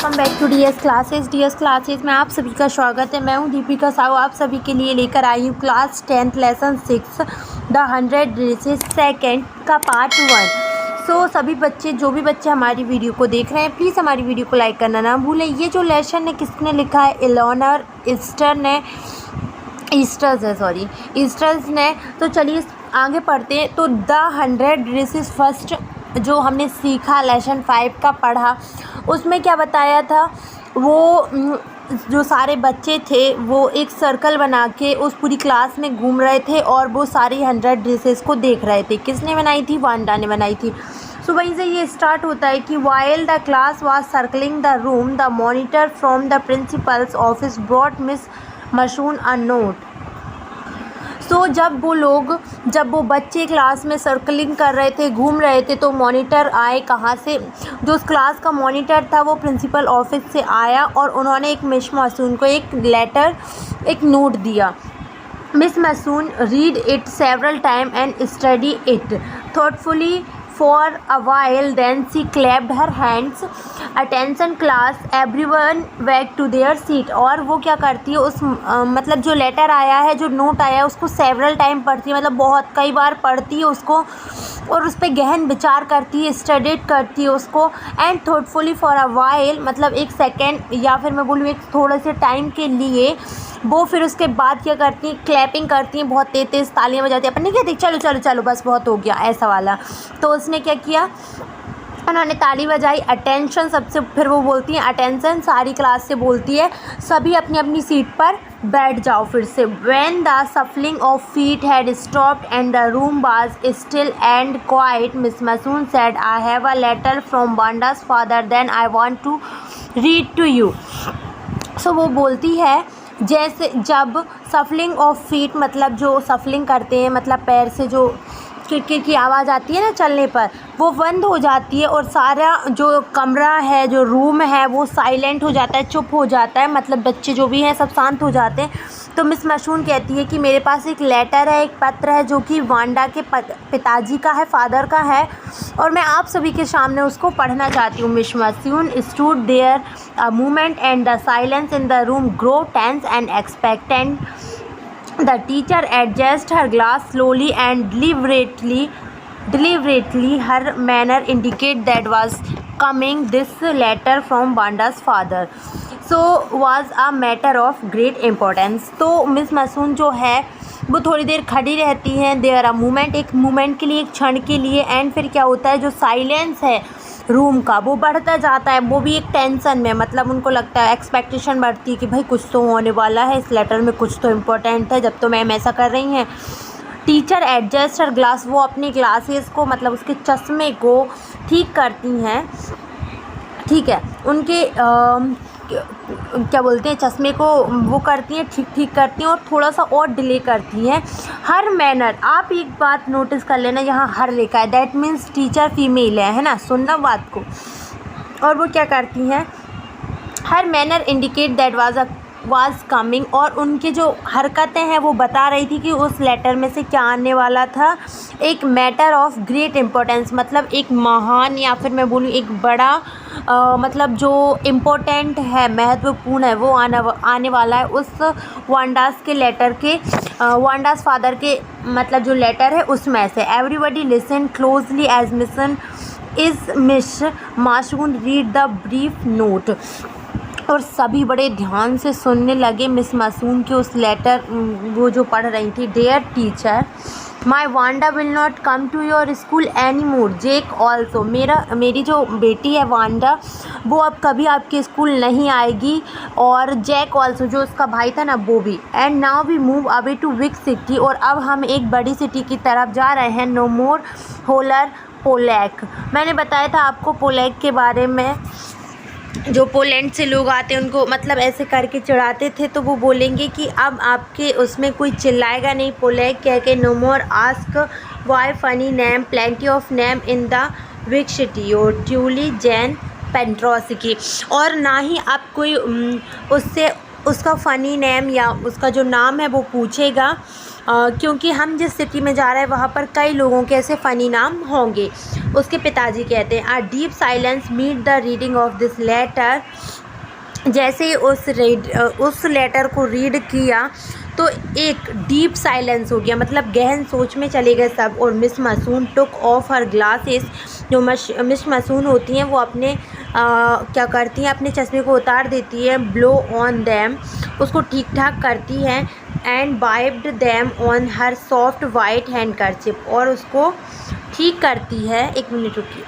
Welcome back to DS classes में आप सभी का स्वागत है। मैं हूं दीपिका साहू, आप सभी के लिए लेकर आई हूं class 10th lesson 6 the 100 dresses second का पार्ट 1। सो सभी बच्चे, जो भी बच्चे हमारी वीडियो को देख रहे हैं, प्लीज़ हमारी वीडियो को लाइक करना ना भूलें। ये जो लेसन है किसने लिखा है? एलोनर ईस्टर्स ने। तो चलिए आगे पढ़ते हैं। तो द 100 ड्रेसेस फर्स्ट जो हमने सीखा लेसन 5 का पढ़ा, उसमें क्या बताया था? वो जो सारे बच्चे थे वो एक सर्कल बना के उस पूरी क्लास में घूम रहे थे और वो सारी 100 ड्रेसेस को देख रहे थे। किसने बनाई थी? वांडा ने बनाई थी। सो वहीं से ये स्टार्ट होता है कि while the class was circling the room the monitor from the principal's office brought Miss Mason a note. तो जब वो बच्चे क्लास में सर्कलिंग कर रहे थे, घूम रहे थे, तो मॉनिटर आए। कहाँ से? जो उस क्लास का मॉनिटर था वो प्रिंसिपल ऑफिस से आया और उन्होंने एक मिस मासून को एक नोट दिया। Miss Mason read it several time and study it thoughtfully for a while, then she clapped her hands. Attention class, everyone back to their seat. और वो क्या करती है, मतलब जो लेटर आया है, जो नोट आया है, उसको सेवरल टाइम पढ़ती है, मतलब बहुत कई बार पढ़ती है उसको और उस पर गहन विचार करती है, स्टडीड करती है उसको। And thoughtfully for a while, मतलब एक सेकेंड या फिर मैं बोलूँ एक थोड़े से टाइम के लिए वो फिर उसके बाद क्या करती हैं? क्लैपिंग करती हैं, बहुत तेज़ तेज़ तालियां बजाती हैं। अपन नहीं कहती चलो चलो चलो बस बहुत हो गया, ऐसा वाला। तो उसने क्या किया? उन्होंने ताली बजाई। अटेंशन सबसे, फिर वो बोलती हैं अटेंशन, सारी क्लास से बोलती है सभी अपनी अपनी सीट पर बैठ जाओ फिर से। When the shuffling of feet had stopped and the room was still and quiet, Miss Mason said I have a letter from Wanda's father then I want to read to you. So वो बोलती है जैसे जब सफलिंग of feet, मतलब जो सफलिंग करते हैं, मतलब पैर से जो किरकिर की आवाज़ आती है ना चलने पर, वो बंद हो जाती है और सारा जो कमरा है, जो रूम है, वो साइलेंट हो जाता है, चुप हो जाता है, मतलब बच्चे जो भी हैं सब शांत हो जाते हैं। तो मिस मासून कहती है कि मेरे पास एक लेटर है, एक पत्र है जो कि वांडा के पिताजी का है, फादर का है, और मैं आप सभी के सामने उसको पढ़ना चाहती हूँ। Miss Mason stood there a moment and the silence in the room grow tense and expectant. The teacher adjusted her glass slowly and deliberately. Her manner indicated that was coming. This letter from Wanda's father, so was a matter of great importance. तो miss मासून जो है वो थोड़ी देर खड़ी रहती हैं। There a moment, एक moment के लिए, एक क्षण के लिए। एंड फिर क्या होता है? जो साइलेंस है रूम का वो बढ़ता जाता है, वो भी एक टेंशन में, मतलब उनको लगता है, एक्सपेक्टेशन बढ़ती है कि भाई कुछ तो होने वाला है, इस लेटर में कुछ तो इम्पोर्टेंट है, जब तो मैम ऐसा कर रही हैं। टीचर एडजस्ट हर ग्लास, वो अपनी ग्लासेस को, मतलब उसके चश्मे को ठीक करती हैं। ठीक है, उनके क्या बोलते हैं, चश्मे को वो करती हैं, ठीक करती हैं और थोड़ा सा और डिले करती हैं। हर मैनर, आप एक बात नोटिस कर लेना, यहाँ हर लिखा है, दैट मीन्स टीचर फीमेल है ना, सुनना बात को। और वो क्या करती हैं? Her manner indicate that was coming, और उनके जो हरकतें हैं वो बता रही थी कि उस लेटर में से क्या आने वाला था। एक मैटर ऑफ ग्रेट इम्पोर्टेंस, मतलब एक महान, या फिर मैं बोलूँ एक बड़ा मतलब जो इम्पोर्टेंट है, महत्वपूर्ण है, वो आने वाला है उस वांडास के लेटर के, वांडास फादर के, मतलब जो लेटर है उसमें से। Everybody listen closely as Miss Mason read the brief note. और सभी बड़े ध्यान से सुनने लगे मिस मासून के उस लेटर, वो जो पढ़ रही थी। Dear teacher, my Wanda will not come to your school any more, Jake also, मेरी जो बेटी है वांडा, वो अब कभी आपके स्कूल नहीं आएगी, और जैक ऑल्सो, जो उसका भाई था ना, वो भी। And now we move away to big city, और अब हम एक बड़ी सिटी की तरफ जा रहे हैं। नो मोर होलर पोलैक, मैंने बताया था आपको पोलैक के बारे में। जो पोलैंड से लोग आते हैं उनको मतलब ऐसे करके चढ़ाते थे, तो वो बोलेंगे कि अब आपके उसमें कोई चिल्लाएगा नहीं, पोलैक कह के। No more ask why funny name, plenty of name in the big city, truly Jan Petronski, और ना ही आप कोई उससे उसका फ़नी नेम या उसका जो नाम है वो पूछेगा, क्योंकि हम जिस सिटी में जा रहे हैं वहाँ पर कई लोगों के ऐसे फ़नी नाम होंगे। उसके पिताजी कहते हैं, a deep silence meet the reading of this letter. जैसे ही उस लेटर को रीड किया तो एक डीप साइलेंस हो गया, मतलब गहन सोच में चले गए सब। और Miss Mason took off her glasses. जो मिस मासून होती हैं वो अपने क्या करती हैं, अपने चश्मे को उतार देती है, ब्लो ऑन देम, उसको ठीक ठाक करती हैं, and wiped them on her soft white handkerchief, और उसको ठीक करती है, एक मिनट रुकिए,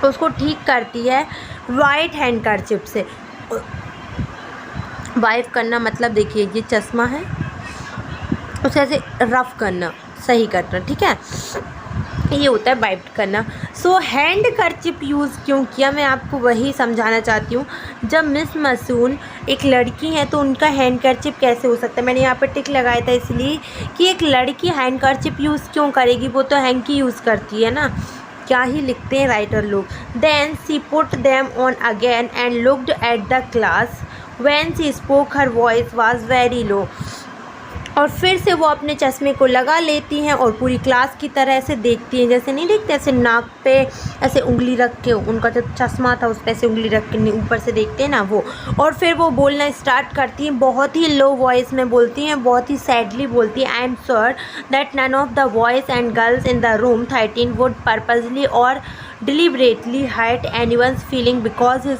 उसको ठीक करती है वाइट हैंडकरचिप से। वाइप करना मतलब देखिए ये चश्मा है, उसे ऐसे रफ़ करना, सही करना, ठीक है, ये होता है वाइप करना। सो हैंड करचिप यूज़ क्यों किया, मैं आपको वही समझाना चाहती हूँ। जब मिस मासून एक लड़की है तो उनका हैंड करचिप कैसे हो सकता है, मैंने यहाँ पर टिक लगाया था इसलिए कि एक लड़की हैंड करचिप यूज़ क्यों करेगी, वो तो हैंकी यूज़ करती है ना, क्या ही लिखते हैं राइटर लोग। Then she put them on again and looked at the class, when she spoke her voice was very low. और फिर से वो अपने चश्मे को लगा लेती हैं और पूरी क्लास की तरह ऐसे देखती हैं, जैसे नहीं देखते ऐसे नाक पे ऐसे उंगली रख के, उनका जो चश्मा था उस पर ऐसे उंगली रख के ऊपर से देखते हैं ना वो। और फिर वो बोलना स्टार्ट करती हैं, बहुत ही लो वॉइस में बोलती हैं, बहुत ही सैडली बोलती हैं, I am sure that none of the boys and girls in the room 13 would purposely or deliberately hurt anyone's feeling because his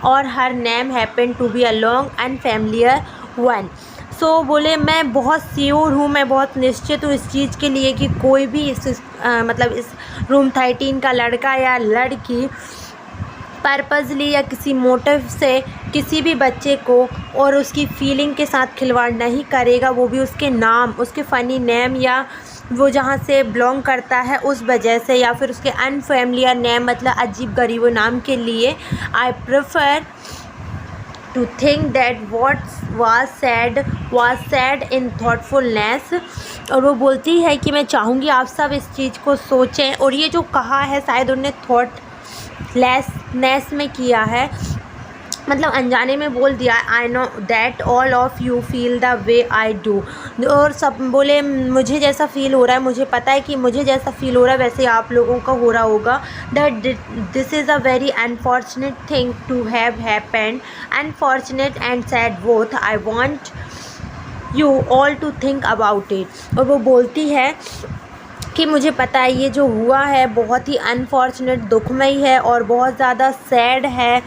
or her name happen to be a long unfamiliar one. So बोले मैं बहुत sure हूँ, मैं बहुत निश्चित हूँ इस चीज़ के लिए कि कोई भी मतलब इस रूम 13 का लड़का या लड़की पर्पज़ली या किसी मोटिव से किसी भी बच्चे को और उसकी फीलिंग के साथ खिलवाड़ नहीं करेगा, वो भी उसके नाम, उसके फ़नी नेम या वो जहाँ से बिलोंग करता है उस वजह से, या फिर उसके अनफेमिलियर नेम मतलब अजीब गरीब नाम के लिए। I prefer to think that what was said in thoughtfulness। और वो बोलती है कि मैं चाहूँगी आप सब इस चीज़ को सोचें, और ये जो कहा है शायद उन्होंने थॉटलेसनेस में किया है, मतलब अनजाने में बोल दिया। I know that all of you feel the way I do. और सब बोले मुझे जैसा फ़ील हो रहा है, मुझे पता है कि मुझे जैसा फ़ील हो रहा है वैसे आप लोगों का हो रहा होगा। That this is a very unfortunate thing to have happened, unfortunate and sad both. I want you all to think about it. और वो बोलती है कि मुझे पता है ये जो हुआ है बहुत ही अनफॉर्चुनेट, दुखमयी है और बहुत ज़्यादा सैड है,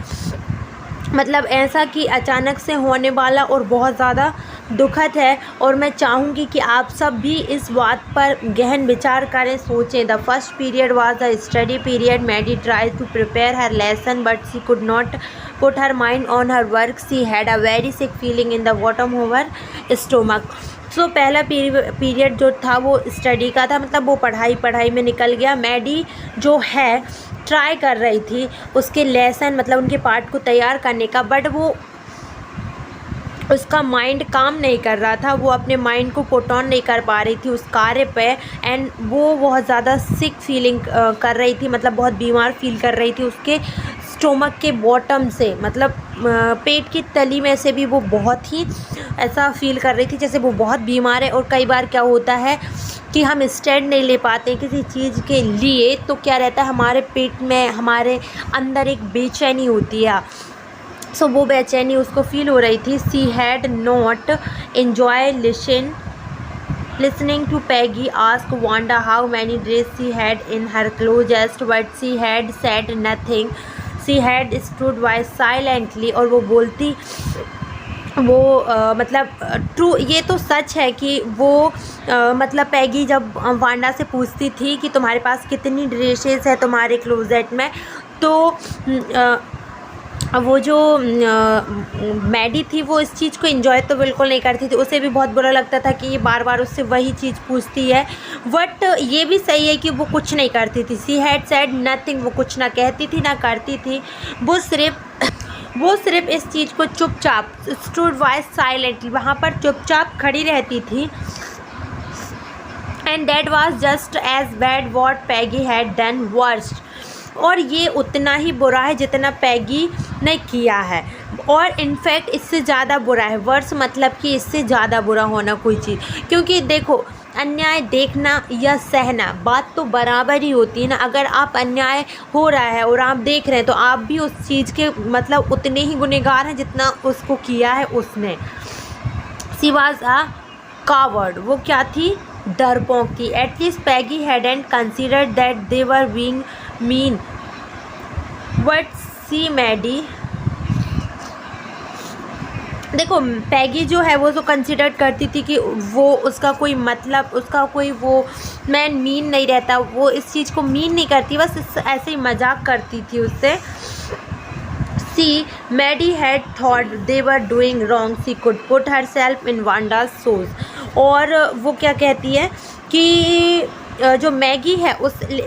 मतलब ऐसा कि अचानक से होने वाला और बहुत ज़्यादा दुखद है। और मैं चाहूँगी कि आप सब भी इस बात पर गहन विचार करें, सोचें। The first period was the study period. Maddie try to prepare her lesson but she could not put her mind on her work. She had a very sick feeling in the bottom of her stomach. So पहला period जो था वो study का था, मतलब वो पढ़ाई में निकल गया। मैडी जो है ट्राई कर रही थी उसके लेसन मतलब उनके पार्ट को तैयार करने का, बट वो उसका माइंड काम नहीं कर रहा था, वो अपने माइंड को पुट ऑन नहीं कर पा रही थी उस कार्य पे। एंड वो बहुत ज़्यादा सिक फीलिंग कर रही थी, मतलब बहुत बीमार फील कर रही थी उसके स्टोमक के बॉटम से, मतलब पेट की तली में से भी वो बहुत ही ऐसा फील कर रही थी जैसे वो बहुत बीमार है। और कई बार क्या होता है कि हम स्टैंड नहीं ले पाते किसी चीज़ के लिए, तो क्या रहता है हमारे पेट में, हमारे अंदर एक बेचैनी होती है। सो वो बेचैनी उसको फील हो रही थी। सी had not enjoy listening to Peggy ask Wanda how many days she had in her closet, but she had said nothing. She had stood by silently। और वो बोलती वो मतलब ट्रू, ये तो सच है कि वो मतलब पैगी जब वांडा से पूछती थी कि तुम्हारे पास कितनी ड्रेसेस है तुम्हारे क्लोजेट में, तो वो जो मैडी थी वो इस चीज़ को एंजॉय तो बिल्कुल नहीं करती थी, उसे भी बहुत बुरा लगता था कि ये बार बार उससे वही चीज़ पूछती है। बट ये भी सही है कि वो कुछ नहीं करती थी। सी हैड सेड नथिंग, वो कुछ ना कहती थी ना करती थी, वो सिर्फ इस चीज़ को चुपचाप स्टूड वाइज साइलेंटली वहाँ पर चुपचाप खड़ी रहती थी। And that was just as bad what Peggy had done worst. और ये उतना ही बुरा है जितना पैगी नहीं किया है, और इनफैक्ट इससे ज़्यादा बुरा है। वर्स मतलब कि इससे ज़्यादा बुरा होना कोई चीज़, क्योंकि देखो अन्याय देखना या सहना बात तो बराबर ही होती है ना। अगर आप अन्याय हो रहा है और आप देख रहे हैं तो आप भी उस चीज़ के मतलब उतने ही गुनहगार हैं जितना उसको किया है उसने। शी वॉज अ कावर्ड, वो क्या थी, डरपोक थी। At least Peggy hadn't considered that they were being mean but she Maddie. देखो पैगी जो है वो तो कंसिडर करती थी कि वो उसका कोई मतलब, उसका कोई वो मैन मीन नहीं रहता, वो इस चीज़ को मीन नहीं करती, बस ऐसे ही मजाक करती थी उससे। She Maddie had thought they were doing wrong, she could put herself in Wanda's shoes. और वो क्या कहती है कि जो मैगी है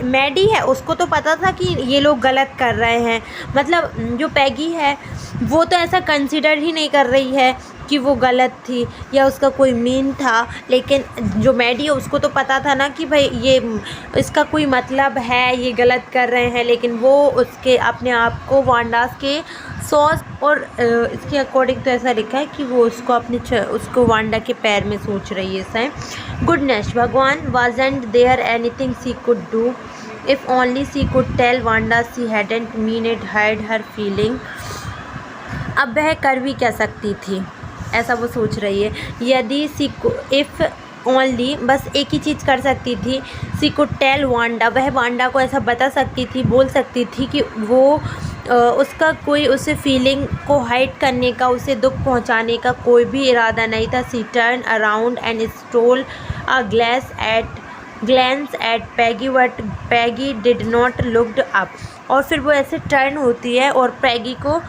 मैडी है उसको तो पता था कि ये लोग गलत कर रहे हैं, मतलब जो पैगी है वो तो ऐसा कंसिडर ही नहीं कर रही है कि वो गलत थी या उसका कोई मीन था। लेकिन जो मैडी है उसको तो पता था ना कि भाई ये इसका कोई मतलब है, ये गलत कर रहे हैं, लेकिन वो उसके अपने आप को वांडास के सॉस और इसके अकॉर्डिंग तो ऐसा लिखा है कि वो उसको वांडा के पैर में सोच रही है ऐसा। गुडनेस भगवान, wasn't there anything she could do, if only she could tell Wanda she hadn't mean it, hide her feeling. अब वह कर भी क्या सकती थी, ऐसा वो सोच रही है। यदि इफ़ ओनली, बस एक ही चीज़ कर सकती थी, सी कुड टेल वांडा, वह वांडा को ऐसा बता सकती थी, बोल सकती थी कि वो उसका कोई उसे फीलिंग को हाइड करने का, उसे दुख पहुंचाने का कोई भी इरादा नहीं था। She turn around and stole a glance at Peggy but Peggy did not looked up. और फिर वो ऐसे टर्न होती है और पैगी को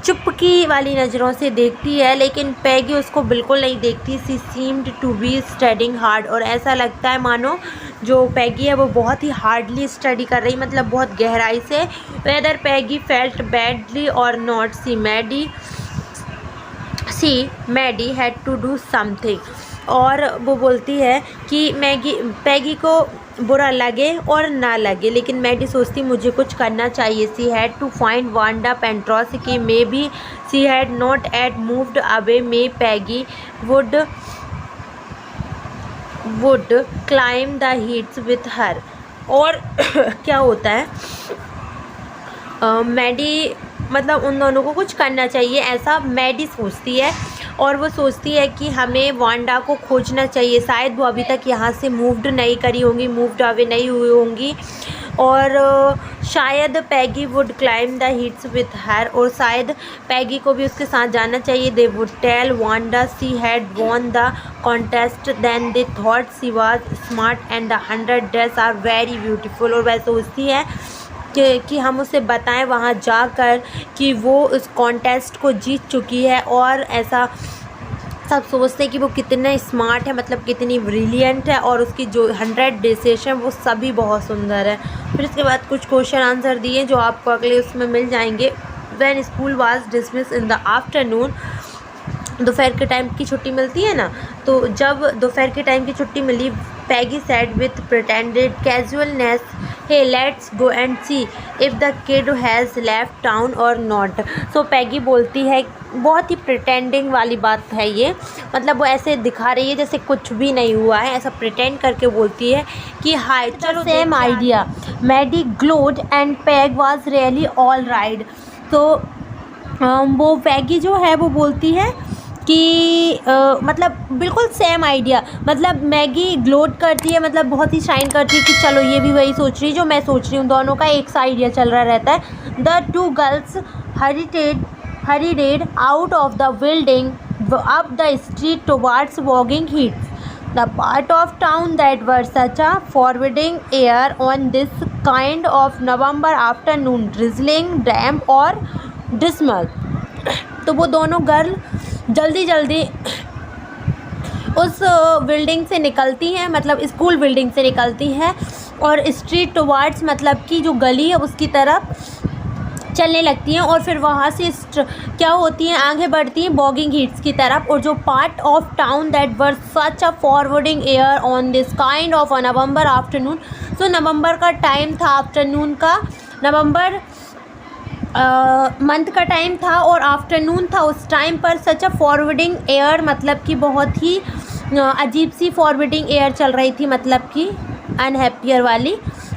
चुपकी वाली नज़रों से देखती है, लेकिन पैगी उसको बिल्कुल नहीं देखती। She seemed to be studying hard, और ऐसा लगता है मानो जो पैगी है वो बहुत ही हार्डली स्टडी कर रही, मतलब बहुत गहराई से। वेदर पैगी फेल्ट बैडली और not, she Maddie had to do something. और वो बोलती है कि पैगी को बुरा लगे और ना लगे, लेकिन मैडी सोचती मुझे कुछ करना चाहिए। She had to find Wanda Petronski, maybe she had not yet moved away, may Peggy would climb the heights with her. और क्या होता है, मैडी मतलब उन दोनों को कुछ करना चाहिए ऐसा मैडी सोचती है, और वो सोचती है कि हमें वांडा को खोजना चाहिए। शायद वो अभी तक यहाँ से मूव्ड अवे नहीं हुई होंगी, और शायद Peggy would climb the heights with her, और शायद पैगी को भी उसके साथ जाना चाहिए। They would tell Wanda she had won the contest, then they thought she was smart and the 100 dress are very beautiful. और वह सोचती है कि हम उसे बताएं वहाँ जाकर कि वो उस कॉन्टेस्ट को जीत चुकी है, और ऐसा सब सोचते हैं कि वो कितना स्मार्ट है, मतलब कितनी ब्रिलियंट है, और उसकी जो 100 ड्रेसेस हैं वो सभी बहुत सुंदर है। फिर इसके बाद कुछ क्वेश्चन आंसर दिए जो आपको अगले उसमें मिल जाएंगे। When school was dismiss in the afternoon, दोपहर के टाइम की छुट्टी मिलती है ना, तो जब दोपहर के टाइम की छुट्टी मिली, Peggy said with pretended casualness, hey let's go and see if the kid has left town or not. So Peggy बोलती है, बहुत ही प्रिटेंडिंग वाली बात है ये, मतलब वो ऐसे दिखा रही है जैसे कुछ भी नहीं हुआ है, ऐसा प्रिटेंड करके बोलती है कि हाय चलो same idea. Maddie glowed and Peg was really all right. तो वो पैगी जो है वो बोलती है कि मतलब बिल्कुल सेम आइडिया, मतलब मैगी ग्लोड करती है, मतलब बहुत ही शाइन करती है कि चलो ये भी वही सोच रही है जो मैं सोच रही हूँ, दोनों का एक सा आइडिया चल रहा रहता है। The two girls hurried out of the building up the street towards Wogging Heath, the part of town that were such a forbidding air on this kind of November afternoon, drizzling, damp और dismal। तो वो दोनों girl जल्दी जल्दी उस building से निकलती हैं, मतलब स्कूल बिल्डिंग से निकलती हैं, और स्ट्रीट टुवार्ड्स मतलब कि जो गली है उसकी तरफ चलने लगती हैं, और फिर वहाँ से क्या होती हैं, आगे बढ़ती हैं वॉगिंग हीट्स की तरफ। और जो part of town that were such a forwarding air on this kind of a November afternoon. तो नवंबर का टाइम था, आफ्टरनून का, नवंबर मंथ का टाइम था और आफ्टरनून था। उस टाइम पर सच अ फॉरवर्डिंग एयर, मतलब कि बहुत ही अजीब सी फॉरवर्डिंग एयर चल रही थी, मतलब कि अनहैप्पियर वाली।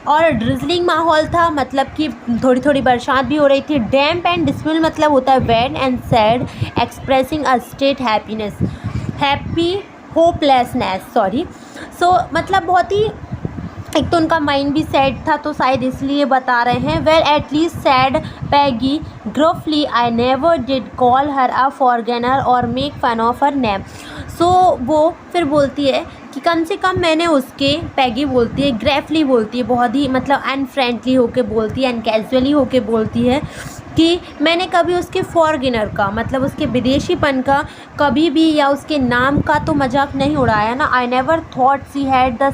और ड्रिजलिंग माहौल था, मतलब कि थोड़ी थोड़ी बरसात भी हो रही थी। डैम्प एंड डिस्पिल मतलब होता है wet and sad, expressing a state happiness, happy hopelessness, sorry. So मतलब बहुत ही, एक तो उनका माइंड भी सैड था तो शायद इसलिए बता रहे हैं। Well at least said Peggy gruffly, I never did call her a foreigner or make fun of her name. So वो फिर बोलती है कि कम से कम मैंने उसके, पैगी बोलती है, ग्रेफली बोलती है, बहुत ही मतलब अनफ्रेंडली होके बोलती है, अनकैजुअली होके बोलती है कि मैंने कभी उसके फॉरगेनर का, मतलब उसके विदेशीपन का कभी भी, या उसके नाम का तो मजाक नहीं उड़ाया ना। I never thought she had the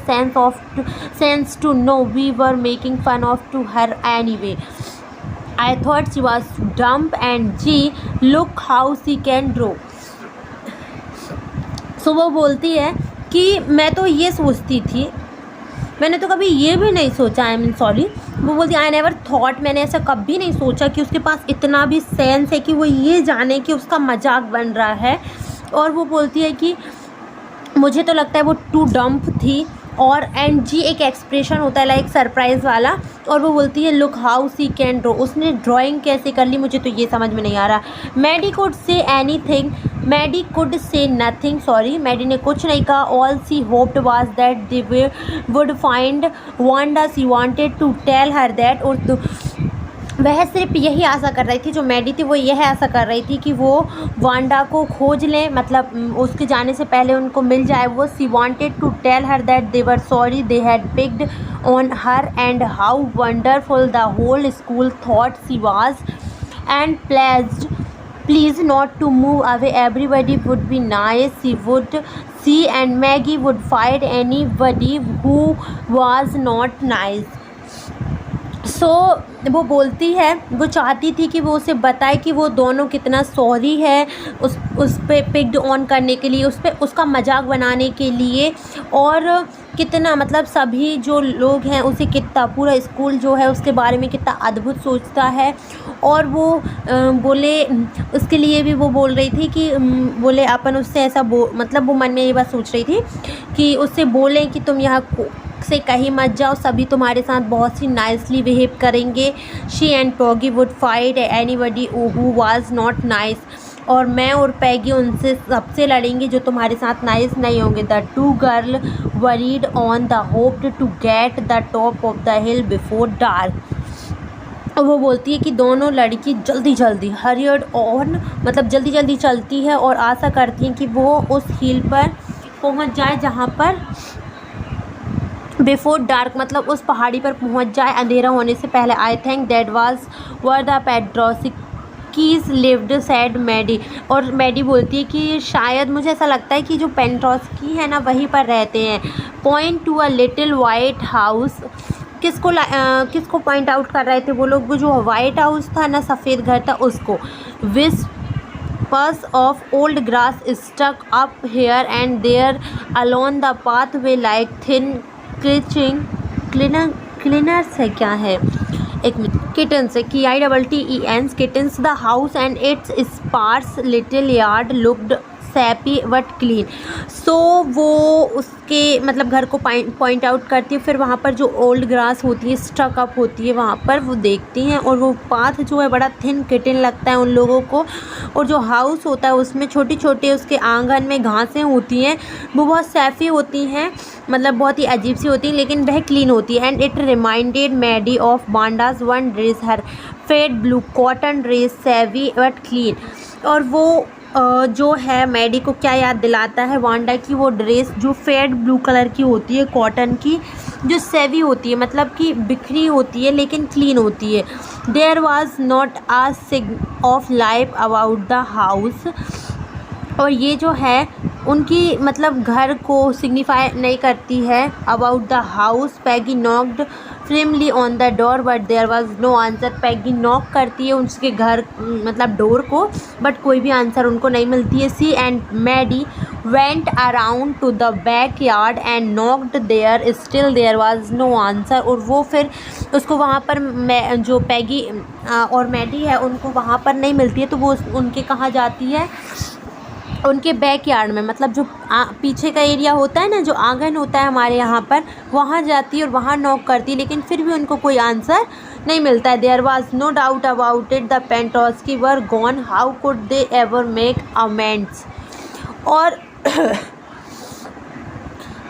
sense to know we were making fun of to her anyway. I thought she was dumb and gee look how she can draw. So वो बोलती है कि मैं तो ये सोचती थी, मैंने तो कभी ये भी नहीं सोचा, आई मीन सॉरी, वो बोलती आई नेवर थॉट, मैंने ऐसा कभी नहीं सोचा कि उसके पास इतना भी सेंस है कि वो ये जाने कि उसका मजाक बन रहा है। और वो बोलती है कि मुझे तो लगता है वो टू डम्प थी। और एंड जी एक एक्सप्रेशन होता है लाइक सरप्राइज़ वाला। और वो बोलती है look how she can draw, उसने ड्राइंग कैसे कर ली मुझे तो ये समझ में नहीं आ रहा। Maddie could say anything, Maddie could say nothing, sorry, Maddie ने कुछ नहीं कहा। All she hoped was that they would find Wanda, she wanted to tell her that. और वह सिर्फ यही आशा कर रही थी, जो मैडी थी वो यह आशा कर रही थी कि वो वांडा को खोज लें, मतलब उसके जाने से पहले उनको मिल जाए वो। She wanted to tell her that they were sorry they had picked on her and how wonderful the whole school thought she was and please not to move away, everybody would be nice, she would see, and Maggie would fight anybody who was not nice. सो वो बोलती है, वो चाहती थी कि वो उसे बताए कि वो दोनों कितना सॉरी है उस पे पिक्ड ऑन करने के लिए, उस पे उसका मजाक बनाने के लिए, और कितना मतलब सभी जो लोग हैं उसे कितना, पूरा स्कूल जो है उसके बारे में कितना अद्भुत सोचता है। और वो बोले उसके लिए भी वो बोल रही थी कि बोले अपन उससे ऐसा मतलब वो मन में ये बात सोच रही थी कि उससे बोलें कि तुम यहाँ से कहीं मत जाओ, सभी तुम्हारे साथ बहुत ही नाइसली बिहेव करेंगे। She and Peggy would fight anybody who was not nice, और मैं और पैगी उनसे सबसे लड़ेंगे जो तुम्हारे साथ नाइस नहीं होंगे। The two girl worried on the hoped to get the top of the hill before dark. वो बोलती है कि दोनों लड़की जल्दी जल्दी हरियड ऑन, मतलब जल्दी जल्दी चलती है और आशा करती हैं कि वो उस हिल पर पहुंच जाए जहां पर बिफोर डार्क, मतलब उस पहाड़ी पर पहुंच जाए अंधेरा होने से पहले। I think that was where the Petronskis lived, said Maddie. और मैडी बोलती है कि शायद मुझे ऐसा लगता है कि जो पेट्रोस्की है ना वहीं पर रहते हैं। Point to a little white house, किसको पॉइंट आउट कर रहे थे वो लोग? वो जो वाइट हाउस था ना, सफ़ेद घर था, उसको। Wisps of old grass stuck up here and there along the pathway like thin क्लिचिंग क्लीनर्स है, क्या है, एक मिनट, किटन्स है, KITTENS kittens. The house and its sparse little yard looked shabby but clean. So वो उसके मतलब घर को पॉइंट आउट करती है। फिर वहाँ पर जो ओल्ड ग्रास होती है, स्टक अप होती है, वहाँ पर वो देखती हैं, और वो पाथ जो है बड़ा थिन किटन लगता है उन लोगों को। और जो हाउस होता है उसमें छोटी छोटी उसके आंगन में घासें होती हैं, वो बहुत सैफी होती हैं, मतलब बहुत ही अजीब सी होती हैं, लेकिन वह क्लीन होती है। And it reminded Maddie of Wanda's one dress, her faded blue cotton dress, shabby but clean. और वो जो है मैडी को क्या याद दिलाता है? वांडा की वो ड्रेस जो फेड ब्लू कलर की होती है, कॉटन की, जो सेवी होती है, मतलब कि बिखरी होती है लेकिन क्लीन होती है। There was not a sign of life about the house. और ये जो है उनकी मतलब घर को सिग्निफाई नहीं करती है। About the house Peggy knocked firmly on the door but there was no answer. Peggy knock करती है उसके घर मतलब डोर को, बट कोई भी आंसर उनको नहीं मिलती है। She and Maddie went around to the back yard and knocked there, still there was no answer. और वो फिर उसको वहाँ पर जो पैगी और मैडी है उनको वहाँ पर नहीं मिलती है, तो वो उनके कहाँ जाती है, उनके बैक यार्ड में, मतलब जो पीछे का एरिया होता है ना, जो आंगन होता है हमारे यहाँ पर, वहाँ जाती है और वहाँ नॉक करती है, लेकिन फिर भी उनको कोई आंसर नहीं मिलता है। There was no doubt about it, the Petronski were gone, how could they ever make amends. और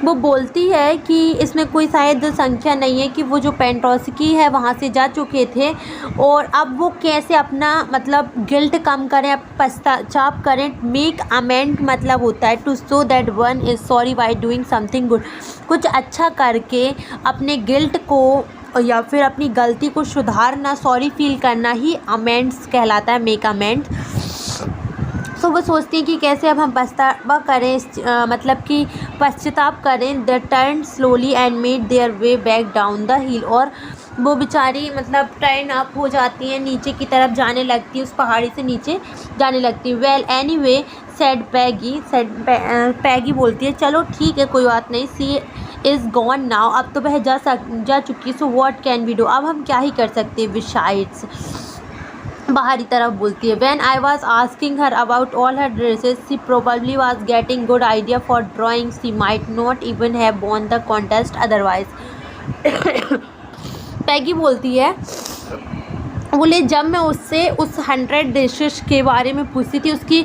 वो बोलती है कि इसमें कोई शायद संख्या नहीं है कि वो जो पेंटोस्की है वहाँ से जा चुके थे, और अब वो कैसे अपना मतलब गिल्ट कम करें, पश्चाताप करें। मेक अमेंड मतलब होता है to show that one is sorry by doing something good, कुछ अच्छा करके अपने गिल्ट को या फिर अपनी गलती को सुधारना, सॉरी फील करना ही अमेंड्स कहलाता है, मेक अमेंड। तो वो सोचती हैं कि कैसे अब हम पछतावा करें, मतलब कि पश्चाताप करें। The turn slowly and made their way back down the हिल, और वो बेचारी मतलब टर्न अप हो जाती हैं, नीचे की तरफ जाने लगती है, उस पहाड़ी से नीचे जाने लगती है। वेल एनीवे सेड पैगी बोलती है चलो ठीक है कोई बात नहीं, सी इज़ गॉन नाउ, अब तो वह जा चुकी, so what can we do, अब हम क्या ही कर सकते हैं। बिसाइड्स बाहरी तरफ बोलती है। When I was asking her about all her dresses, she probably was getting good idea for drawing. She might not even have won the contest otherwise. पैगी बोलती है, बोले जब मैं उससे उस 100 ड्रेसेस के बारे में पूछती थी, उसकी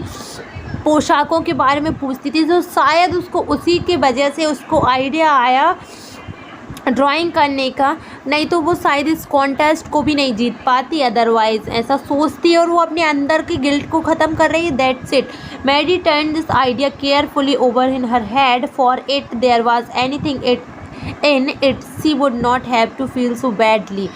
पोशाकों के बारे में पूछती थी, तो शायद उसको उसी के वजह से उसको आइडिया आया ड्राइंग करने का, नहीं तो वो शायद इस कॉन्टेस्ट को भी नहीं जीत पाती अदरवाइज, ऐसा सोचती है और वो अपने अंदर की गिल्ट को ख़त्म कर रही है। That's it, Maddie turn this idea carefully over in her head, for it there was anything in it she would not have to feel so badly.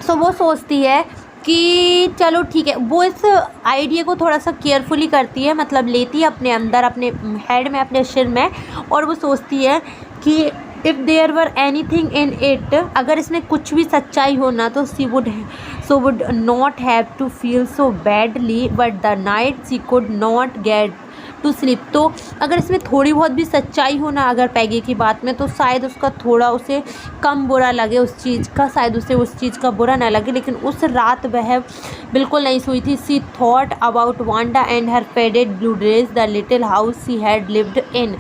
So वो सोचती है कि चलो ठीक है, वो इस आइडिया को थोड़ा सा केयरफुली करती है, मतलब लेती है अपने अंदर, अपने हेड में, अपने सिर में, और वो सोचती है कि if there were anything in it, अगर इसमें कुछ भी सच्चाई हो ना, तो she would not have to feel so badly, but the night she could not get to sleep. तो अगर इसमें थोड़ी बहुत भी सच्चाई हो ना अगर पैगी की बात में, तो शायद उसका थोड़ा उसे कम बुरा लगे उस चीज़ का, शायद उसे उस चीज़ का बुरा ना लगे, लेकिन उस रात वह बिल्कुल नहीं सोई थी। She thought about Wanda and her faded blue dress, the little house she had lived in.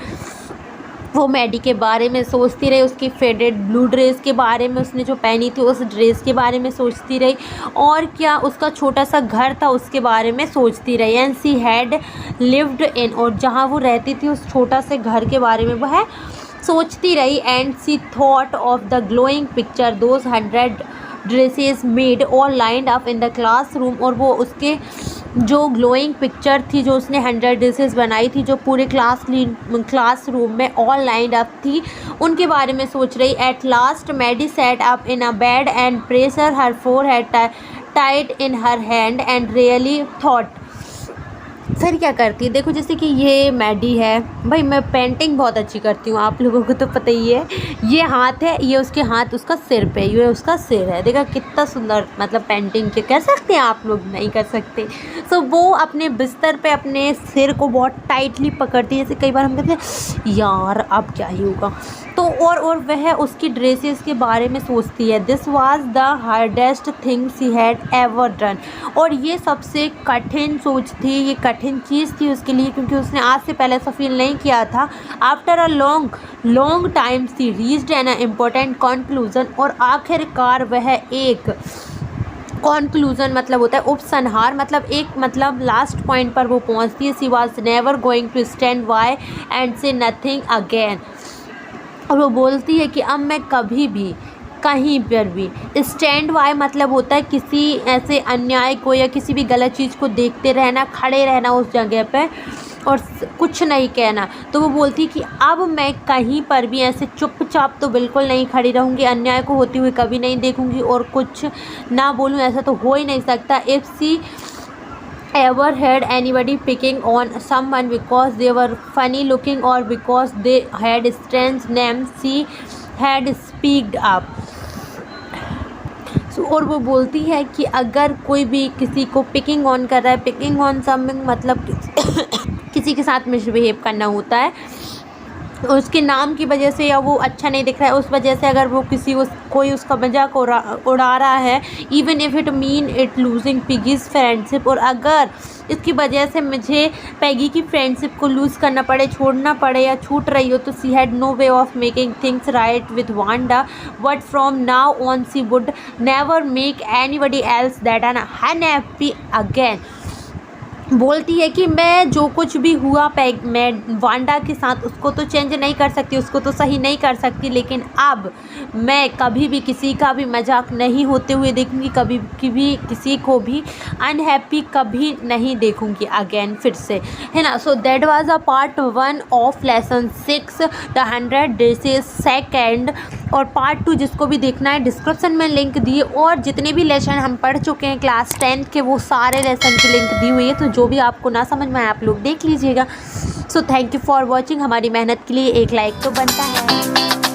वो मैडी के बारे में सोचती रही, उसकी फेडेड ब्लू ड्रेस के बारे में, उसने जो पहनी थी उस ड्रेस के बारे में सोचती रही, और क्या उसका छोटा सा घर था उसके बारे में सोचती रही। एंड सी हैड लिव्ड इन, और जहाँ वो रहती थी उस छोटा से घर के बारे में वह सोचती रही। And she thought of the glowing picture those 100 dresses made all lined up in the classroom, और वो उसके जो ग्लोइंग पिक्चर थी, जो उसने 100 ड्रेसेस बनाई थी, जो पूरे क्लासरूम में ऑल लाइंड अप थी, उनके बारे में सोच रही। At last Maddie sat up in a bed and pressed her forehead tight in her hand and really thought. फिर क्या करती है, देखो जैसे कि ये मैडी है, भाई मैं पेंटिंग बहुत अच्छी करती हूँ, आप लोगों को तो पता ही है। ये हाथ है, ये उसके हाथ उसका सिर पे, ये उसका सिर है, देखा कितना सुंदर, मतलब पेंटिंग के कह सकते हैं आप लोग, नहीं कर सकते। सो वो अपने बिस्तर पे अपने सिर को बहुत टाइटली पकड़ती है, जैसे कई बार हम कहते हैं यार अब क्या ही होगा, तो और वह उसकी ड्रेसेस के बारे में सोचती है। This was the hardest thing she had ever done, और ये सबसे कठिन सोच थी, ये कठिन चीज़ थी उसके लिए, क्योंकि उसने आज से पहले ऐसा फील नहीं किया था। After a long time she reached an important conclusion, और आखिरकार वह एक कॉन्क्लूज़न मतलब होता है उपसंहार, मतलब एक मतलब लास्ट पॉइंट पर वो पहुंचती है। She was never going to stand by and say nothing again, और वो बोलती है कि अब मैं कभी भी कहीं पर भी, स्टैंड बाय मतलब होता है किसी ऐसे अन्याय को या किसी भी गलत चीज़ को देखते रहना, खड़े रहना उस जगह पे और कुछ नहीं कहना। तो वो बोलती है कि अब मैं कहीं पर भी ऐसे चुपचाप तो बिल्कुल नहीं खड़ी रहूँगी, अन्याय को होती हुई कभी नहीं देखूँगी और कुछ ना बोलूँ, ऐसा तो हो ही नहीं सकता। If she ever had anybody picking on someone because they were funny looking or because they had strange names, she had speaked up. और वो बोलती है कि अगर कोई भी किसी को पिकिंग ऑन कर रहा है, पिकिंग ऑन समथिंग मतलब किसी के साथ मिसबिहेव करना होता है, उसके नाम की वजह से या वो अच्छा नहीं दिख रहा है उस वजह से, अगर वो कोई उसका मजाक उड़ा रहा है, even if it mean it losing piggies friendship, और अगर इसकी वजह से मुझे पैगी की फ्रेंडशिप को लूज़ करना पड़े, छोड़ना पड़े या छूट रही हो, तो she had no way of making things right with Wanda, but from now on she would never make anybody else that an unhappy again. बोलती है कि मैं जो कुछ भी हुआ मैं वांडा के साथ उसको तो चेंज नहीं कर सकती, उसको तो सही नहीं कर सकती, लेकिन अब मैं कभी भी किसी का भी मजाक नहीं होते हुए देखूंगी, कभी भी किसी को भी अनहैप्पी कभी नहीं देखूंगी अगेन फिर से, है ना। So that was a part 1 of lesson 6 the 100 disease second, और पार्ट 2 जिसको भी देखना है डिस्क्रिप्शन में लिंक दिए, और जितने भी लेसन हम पढ़ चुके हैं क्लास 10 के वो सारे लेसन की लिंक दी हुई है, तो जो भी आपको ना समझ में आए आप लोग देख लीजिएगा। So thank you for watching. हमारी मेहनत के लिए एक लाइक तो बनता है।